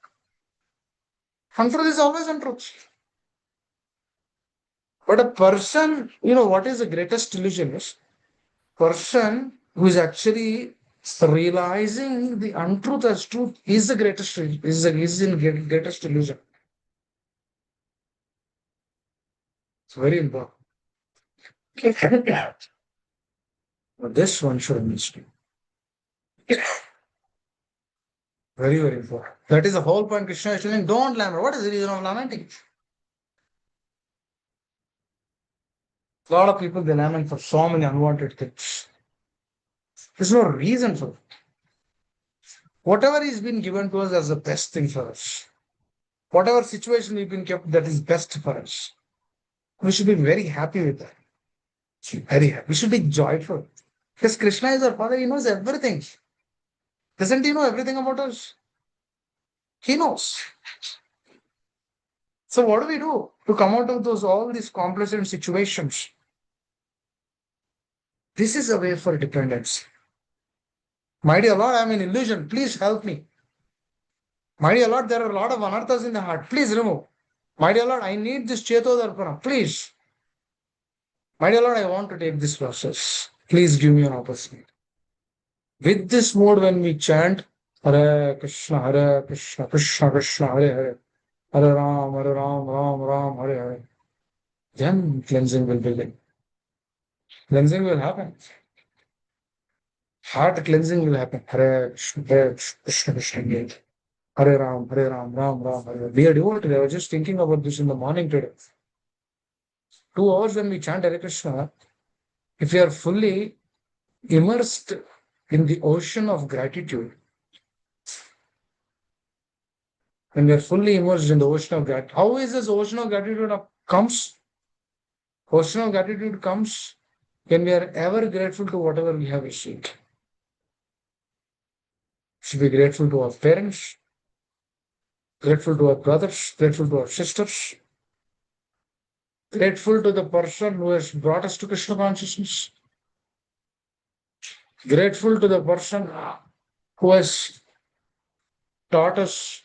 Untruth is always untruth. But a person, what is the greatest illusion is person who is actually realizing the untruth as truth is the greatest is in greatest illusion. It's very important. But this one should understand. Very, very important. That is the whole point Krishna is telling. Don't lament. What is the reason of lamenting? A lot of people they lament for so many unwanted things. There's no reason for it. Whatever is been given to us as the best thing for us. Whatever situation we've been kept that is best for us. We should be very happy with that. Very happy. We should be joyful. Because Krishna is our Father, He knows everything. Doesn't He know everything about us? He knows. So what do we do to come out of those all these complacent situations? This is a way for dependence. My dear Lord, I'm in illusion. Please help me. My dear Lord, there are a lot of anarthas in the heart. Please remove. My dear Lord, I need this Cheto Darpana. Please. My dear Lord, I want to take this process. Please give me an opportunity. With this mode, when we chant Hare Krishna, Krishna Krishna, Hare Hare, Hare Ram, Ram Ram, Hare Hare, then cleansing will begin. Cleansing will happen. Heart cleansing will happen. Hare Krishna, Krishna Krishna, Hare Ram, Ram Ram, Hare Hare. We are devoted. I was just thinking about this in the morning today. 2 hours when we chant Hare Krishna, if we are fully immersed in the ocean of gratitude, when we are fully immersed in the ocean of gratitude, how is this ocean of gratitude comes? Ocean of gratitude comes when we are ever grateful to whatever we have received. Should be grateful to our parents, grateful to our brothers, grateful to our sisters, grateful to the person who has brought us to Krishna consciousness, grateful to the person who has taught us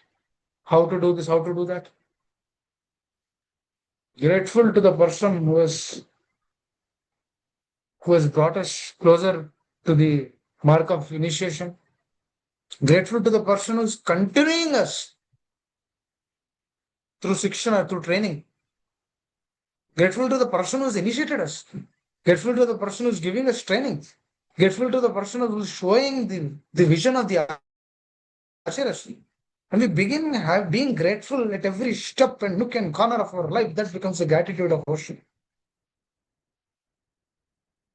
how to do this, how to do that, grateful to the person who has brought us closer to the mark of initiation, grateful to the person who's continuing us through Sikshana, through training, grateful to the person who's initiated us, grateful to the person who's giving us training, grateful to the person who's showing the vision of the Acharyas. And we begin being grateful at every step and nook and corner of our life. That becomes a gratitude of ocean.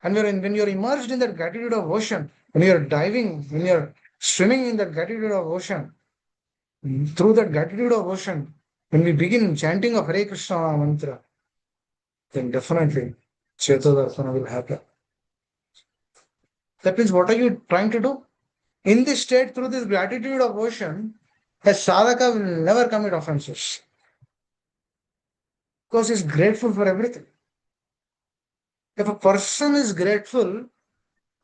And when you're immersed in that gratitude of ocean, when you're diving, when you're swimming in that gratitude of ocean, through that gratitude of ocean, when we begin chanting of Hare Krishna mantra, then definitely Chetodarpana will happen. That means, what are you trying to do? In this state, through this gratitude of ocean, a sadhaka will never commit offenses because he's grateful for everything. If a person is grateful,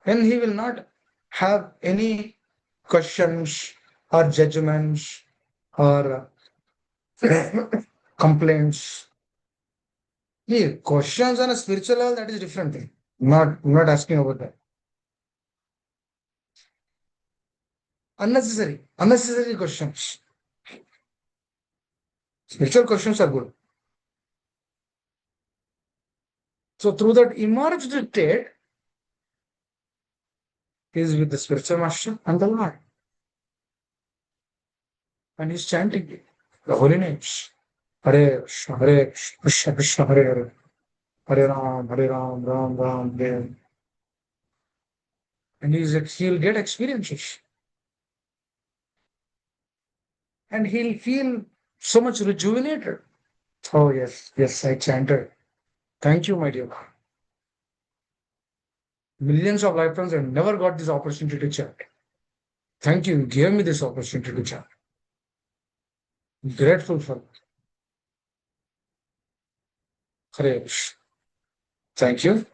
then he will not have any questions or judgments or complaints. Yeah, questions on a spiritual level, that is different thing. I'm not asking about that. Unnecessary questions. Spiritual questions are good. So through that emerged state, he is with the spiritual master and the Lord. And he's chanting the holy names. Hare Krishna, Krishna Krishna, Hare Hare. Hare Ram, Ram Ram, Hare. And he'll get experiences. And he'll feel so much rejuvenated. Oh, yes, I chanted. Thank you, my dear. Millions of lifetimes I never got this opportunity to chant. Thank you. You gave me this opportunity to chant. Grateful for it. Hare Krishna. Thank you.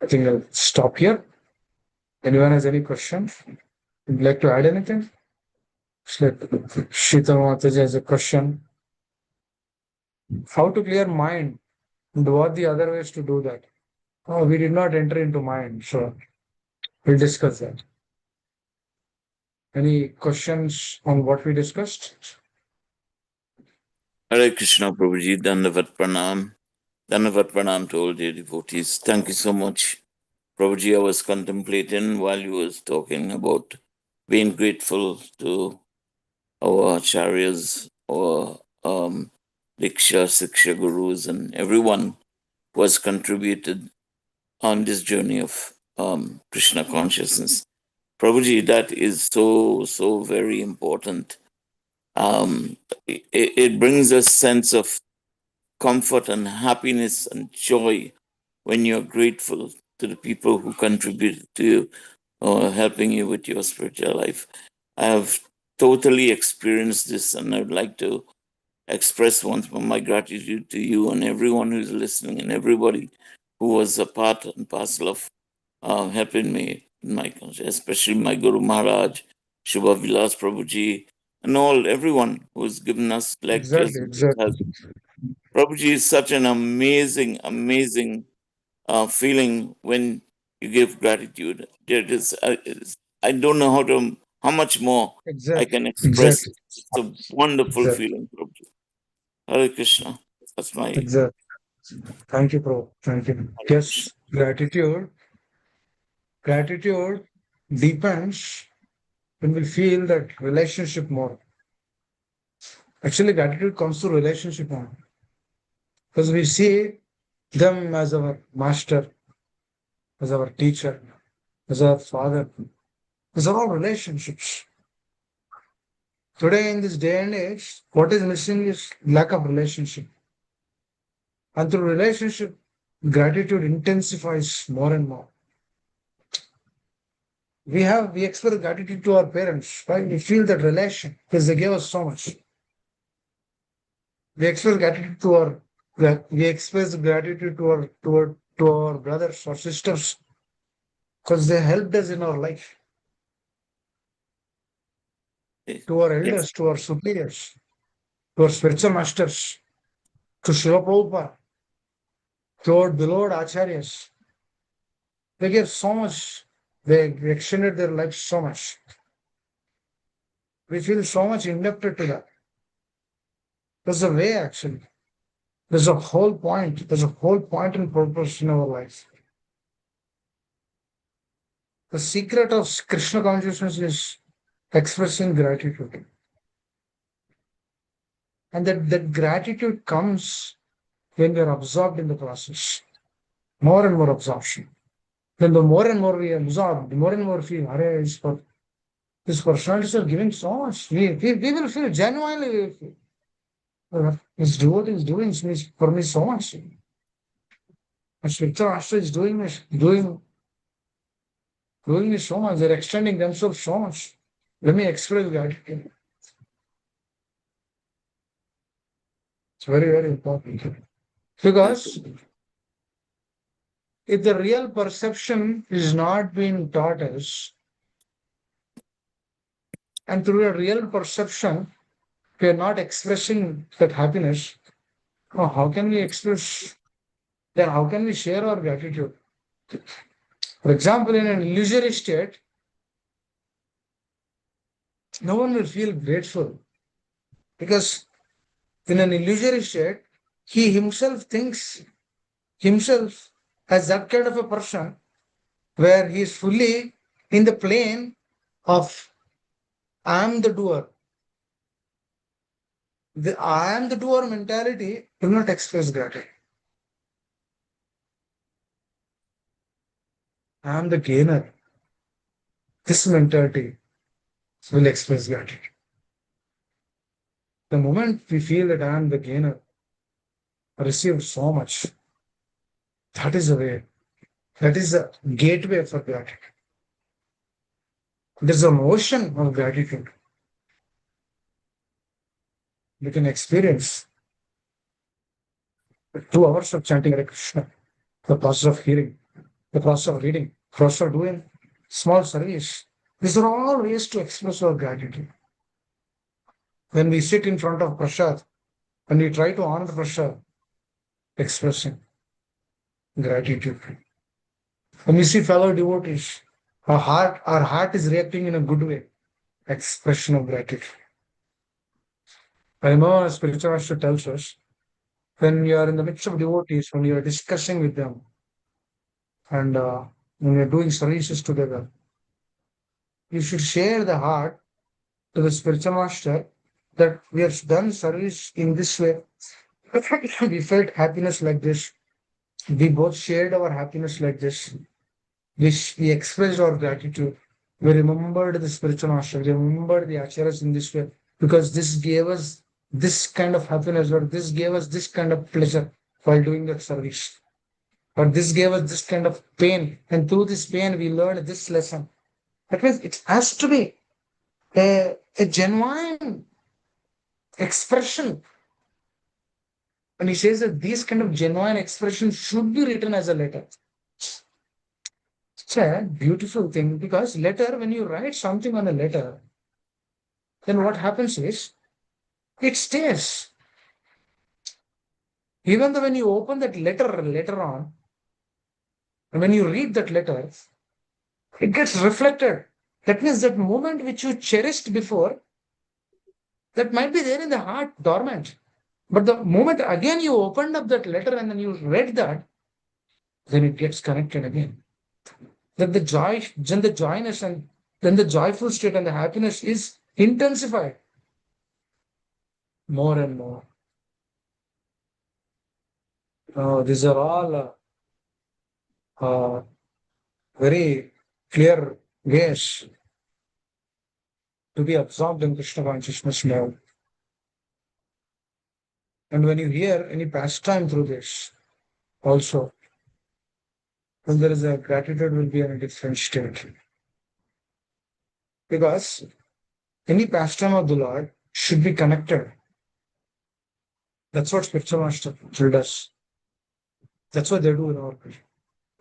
I think I'll stop here. Anyone has any questions? Would you like to add anything? Shita Mataji has a question. How to clear mind and what the other ways to do that. Oh, we did not enter into mind, so we'll discuss that. Any questions on what we discussed? Hare Krishna Prabhuji, Dandavat Pranam. Dandavat Pranam to all dear devotees. Thank you so much. Prabhuji, I was contemplating while you was talking about being grateful to our acharyas, our Diksha, Siksha Gurus, and everyone who has contributed on this journey of Krishna consciousness. Prabhuji, that is so very important. Um, it brings a sense of comfort and happiness and joy when you're grateful to the people who contributed to you or helping you with your spiritual life. I have totally experienced this, and I'd like to express once more my gratitude to you and everyone who's listening and everybody who was a part and parcel of helping me in my country, especially my Guru Maharaj, Shubha Vilas Prabhuji, and all everyone who's given us lectures. Exactly, exactly, Prabhuji is such an amazing feeling when you give gratitude. I don't know how much more I exactly, can express. exactly, It's a wonderful exactly, feeling, Prabhuji. Hare Krishna. That's my exactly. Thank you, bro. Thank you. Hare Krishna. Yes, gratitude depends when we feel that relationship more. Actually, gratitude comes to relationship more because we see them as our master, as our teacher, as our father. These are all relationships. Today, in this day and age, what is missing is lack of relationship. And through relationship, gratitude intensifies more and more. We express gratitude to our parents, right? We feel that relation because they gave us so much. We express gratitude to our we express gratitude to our brothers or sisters because they helped us in our life, to our Yes. elders, to our superiors, to our spiritual masters, to Srila Prabhupada, to our beloved acharyas. They gave so much. They extended their lives so much. We feel so much indebted to that. That's the way actually. There's a whole point. There's a whole point and purpose in our life. The secret of Krishna consciousness is expressing gratitude. And that gratitude comes when we are absorbed in the process. More and more absorption. Then the more and more we absorb, the more and more we feel, Hare, his personalities are giving so much. We will feel genuinely, we will feel. His devotee is doing for me so much. And spiritual master is doing me so much. They're extending themselves so much. Let me express gratitude. It's very, very important. Yes. Because if the real perception is not being taught us, and through a real perception, we are not expressing that happiness, how can we express, then how can we share our gratitude? For example, in an illusory state, no one will feel grateful because in an illusory state, he himself thinks himself as that kind of a person where he is fully in the plane of I am the doer. The I am the doer mentality will not express gratitude. I am the gainer. This mentality will express gratitude. The moment we feel that I am the gainer, I received so much, that is the way. That is the gateway for gratitude. There's a motion of gratitude you can experience. 2 hours of chanting Hare Krishna, the process of hearing, the process of reading, process of doing small service. These are all ways to express our gratitude. When we sit in front of Prasad, and we try to honor pressure, expressing gratitude. When we see fellow devotees, our heart is reacting in a good way, expression of gratitude. I remember a spiritual master tells us when you are in the midst of devotees, when you are discussing with them, and when you're doing services together, you should share the heart to the spiritual master that we have done service in this way. We felt happiness like this. We both shared our happiness like this. We expressed our gratitude. We remembered the spiritual master. We remembered the acharyas in this way because this gave us this kind of happiness or this gave us this kind of pleasure while doing that service. Or this gave us this kind of pain. And through this pain, we learned this lesson. That means it has to be a genuine expression. And he says that these kind of genuine expressions should be written as a letter. It's a beautiful thing because letter, when you write something on a letter, then what happens is it stays. Even though when you open that letter later on, and when you read that letter, it gets reflected. That means that moment which you cherished before, that might be there in the heart dormant. But the moment again you opened up that letter and then you read that, then it gets connected again. Then the joy, then the joyness and then the joyful state and the happiness is intensified more and more. These are all very clear ways to be absorbed in Krishna consciousness mode. And when you hear any pastime through this, also, then there is a gratitude will be in a different state. Because any pastime of the Lord should be connected. That's what spiritual master told us. That's what they do in our country.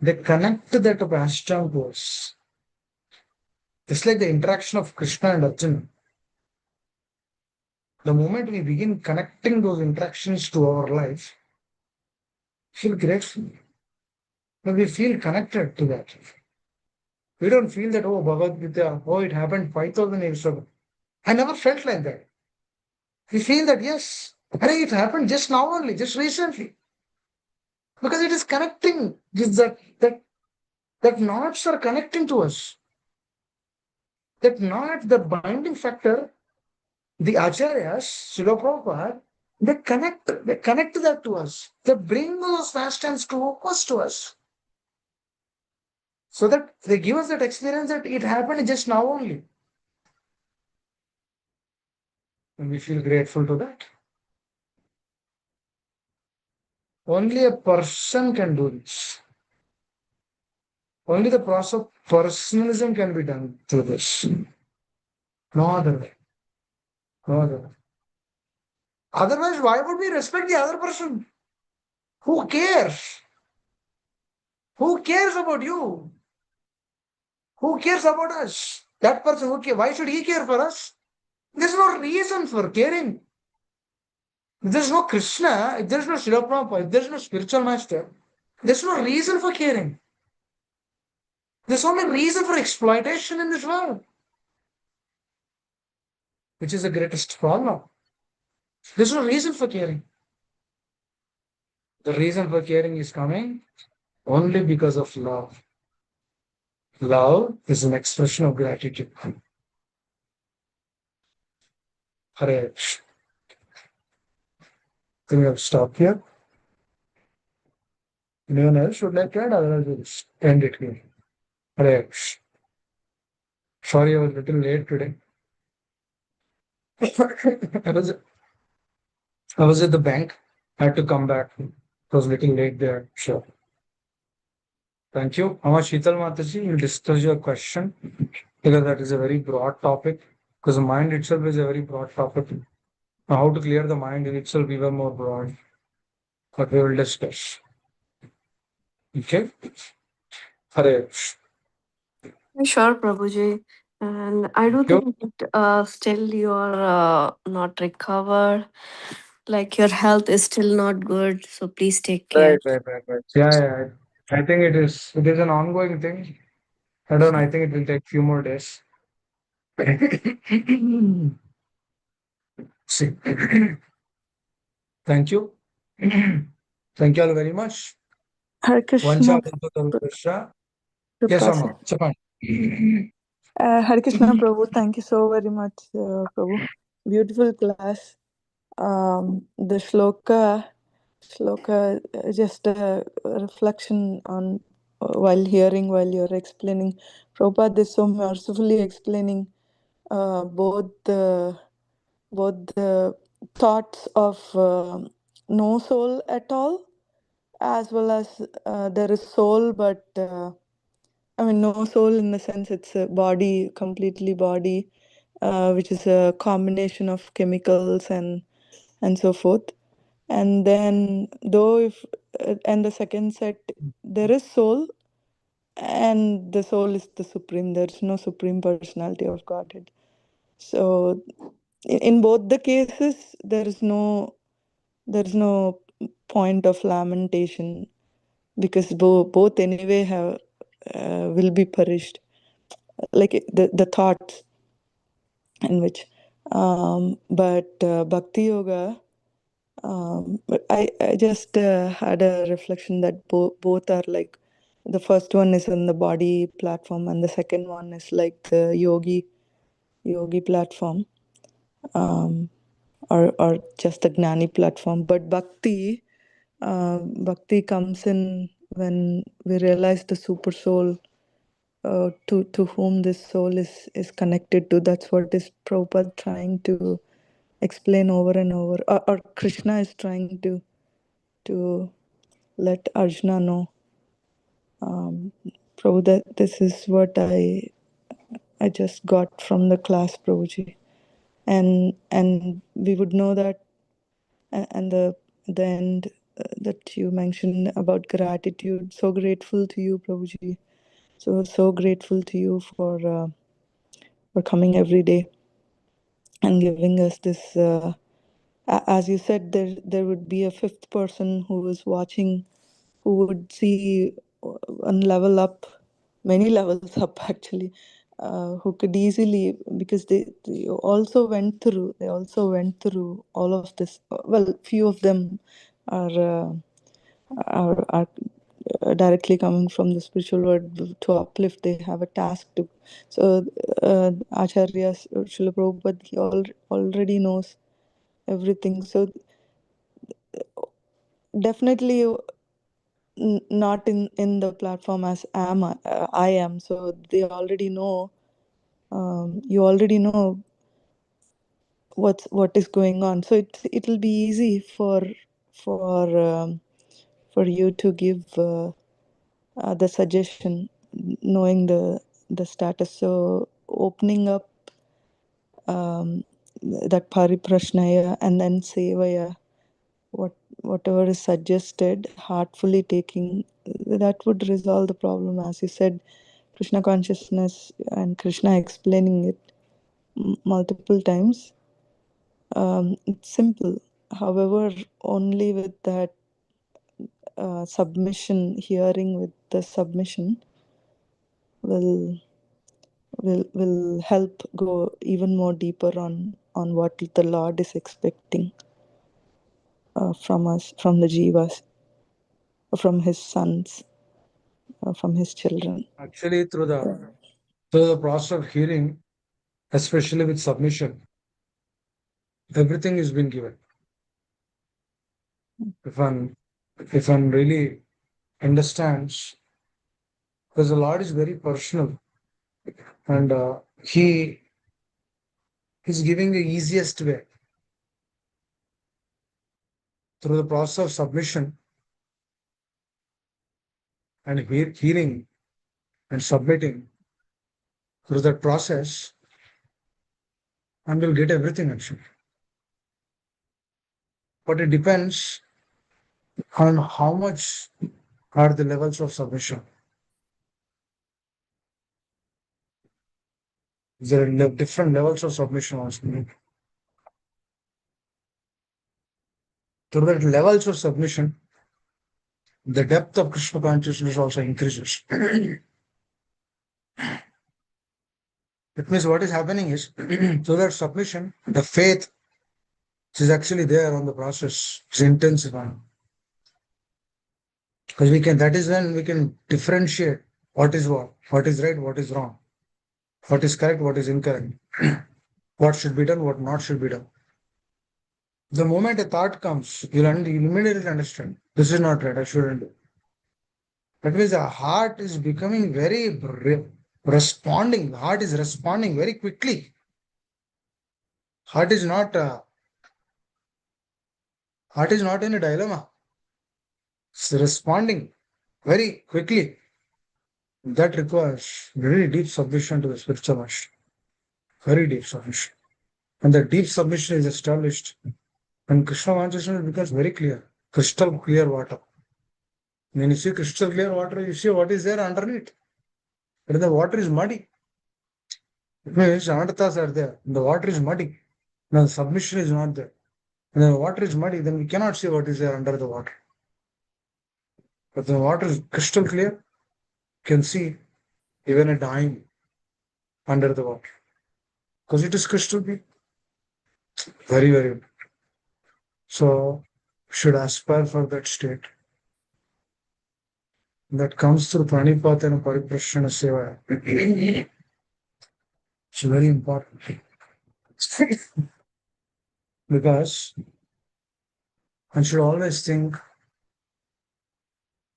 They connect that pastime to us. It's like the interaction of Krishna and Arjuna. The moment we begin connecting those interactions to our life, feel grateful. When we feel connected to that. We don't feel that, oh, Bhagavad Gita, oh, it happened 5,000 years ago. I never felt like that. We feel that, yes, it happened just now only, just recently. Because it is connecting. That knots are connecting to us. That knot, the binding factor, the acharyas, Srila Prabhupada, they connect that to us. They bring those pastimes close to us. So that they give us that experience that it happened just now only. And we feel grateful to that. Only a person can do this. Only the process of personalism can be done through this. No other way. No other way. Otherwise, why would we respect the other person? Who cares? Who cares about you? Who cares about us? That person, okay, why should he care for us? There's no reason for caring. If there's no Krishna, if there's no Srila Prabhupada, if there's no spiritual master, there's no reason for caring. There's only reason for exploitation in this world, which is the greatest problem. There's no reason for caring. The reason for caring is coming only because of love. Love is an expression of gratitude. Hare. Can we have stop here? Anyone else would like to add? Otherwise, we'll just end it here. Hare. Sorry, I was a little late today. I was I was at the bank. I had to come back. It was a little late there. Sure. Thank you. How much Sheetal Mataji, you'll discuss your question because that is a very broad topic. Because the mind itself is a very broad topic. Now, how to clear the mind in itself even more broad. But we will discuss. Okay. Hare. Sure, Prabhuji. And I do Thank you. think that still you are not recovered. Like your health is still not good, so please take care. Right, right, right, right. Yeah, yeah. I think it is. It is an ongoing thing. I don't know. I think it will take few more days. See. Thank you. Thank you all very much. Hare Krishna, Vancha Krishna. Yes, Prabhupada. Amma. Japan. Hare Krishna, Prabhu. Thank you so very much, Prabhu. Beautiful class. The shloka, just a reflection on while you're explaining. Prabhupada is so mercifully explaining both the thoughts of no soul at all, as well as there is soul, but I mean, no soul in the sense it's a body, completely body, which is a combination of chemicals and so forth. And then, though if and the second set, there is soul, and the soul is the supreme. There's no supreme personality of Godhead. So, in both the cases, there is no point of lamentation, because both anyway have will be perished, like the thoughts in which but bhakti yoga, I just had a reflection that both are like, the first one is on the body platform and the second one is like the yogi platform, um, or just the gnani platform. But bhakti comes in when we realize the super soul, to whom this soul is connected to. That's what is Prabhupada trying to explain over and over, or Krishna is trying to let Arjuna know. Prabhu, that this is what I just got from the class, Prabhuji, and we would know that, and the end that you mentioned about gratitude. So grateful to you, Prabhuji. So grateful to you for coming every day and giving us this. As you said, there would be a fifth person who is watching, who would see one level up, many levels up actually, who could easily, because they also went through all of this. Well, few of them are directly coming from the spiritual world to uplift. They have a task to. So Acharya Srila Prabhupada, he already knows everything. So definitely not in the platform as I am. So they already know. You already know what is going on. So it'll be easy for for you to give the suggestion, knowing the status. So opening up that pariprashnaya and then sevaya, whatever is suggested, heartfully taking, that would resolve the problem. As you said, Krishna consciousness and Krishna explaining it multiple times. It's simple. However, only with that submission, hearing with the submission will will help go even more deeper on what the Lord is expecting from us, from the jivas, from his sons, from his children. Actually, through the process of hearing, especially with submission, everything is been given. If one really understands, because the Lord is very personal, and He is giving the easiest way through the process of submission and hearing and submitting. Through that process, and will get everything actually. But it depends on how much are the levels of submission. There are different levels of submission also. through that levels of submission, the depth of Krishna consciousness also increases. It means what is happening is through that submission, the faith which is actually there on the process is intensifying. Because that is when we can differentiate what is what is right, what is wrong, what is correct, what is incorrect, what should be done, what not should be done. The moment a thought comes, you'll immediately understand this is not right, I shouldn't do. That means the heart is becoming very responding. The heart is responding very quickly. Heart is not in a dilemma. It's responding very quickly. That requires very deep submission to the spiritual master. Very deep submission. And the deep submission is established when Krishna consciousness becomes very clear, crystal clear water. When you see crystal clear water, you see what is there underneath. But the water is muddy. It means anarthas are there. The water is muddy. Now the submission is not there. When the water is muddy, then we cannot see what is there under the water. But the water is crystal clear, you can see even a dime under the water. Because it is crystal clear. Very, very important. So should aspire for that state. That comes through Pranipata and Pariprashana Seva. It's very important. Because one should always think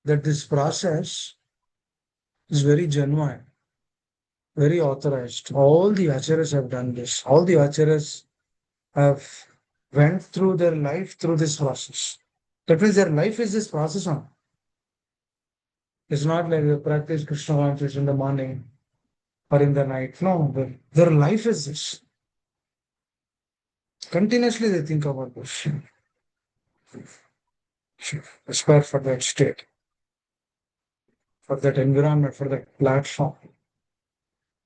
that this process is very genuine, very authorized. All the acharyas have done this. All the acharyas have went through their life through this process. That means their life is this process on. It's not like they practice Krishna consciousness in the morning or in the night. No, their life is this. Continuously they think about this. Aspire for that state, for that environment, for that platform,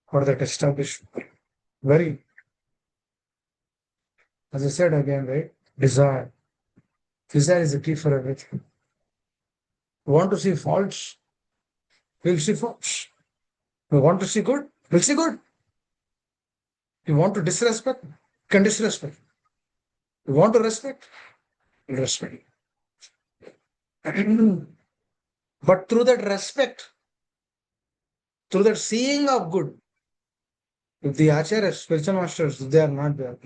for that establishment. Very, as I said again, right? Desire. Desire is the key for everything. You want to see faults, we'll see faults. You want to see good, we'll see good. You want to disrespect, can disrespect. You want to respect, we'll respect. But through that respect, through that seeing of good, if the acharyas, spiritual masters, they are not there,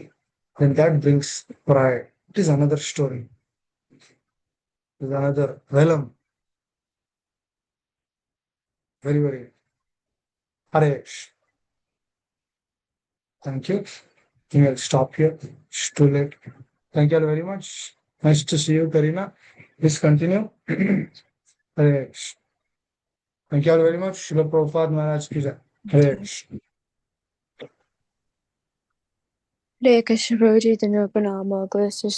then that brings pride. It is another story. It is another realm. Very, very. Haresh. Thank you. We'll stop here. It's too late. Thank you all very much. Nice to see you, Karina. Please continue. Haresh. Thank you all very much. Srila Prabhupada Maharaj ki jai. Haresh. Hare Krishna Prabhuji, Dhanava Pranama, Glasses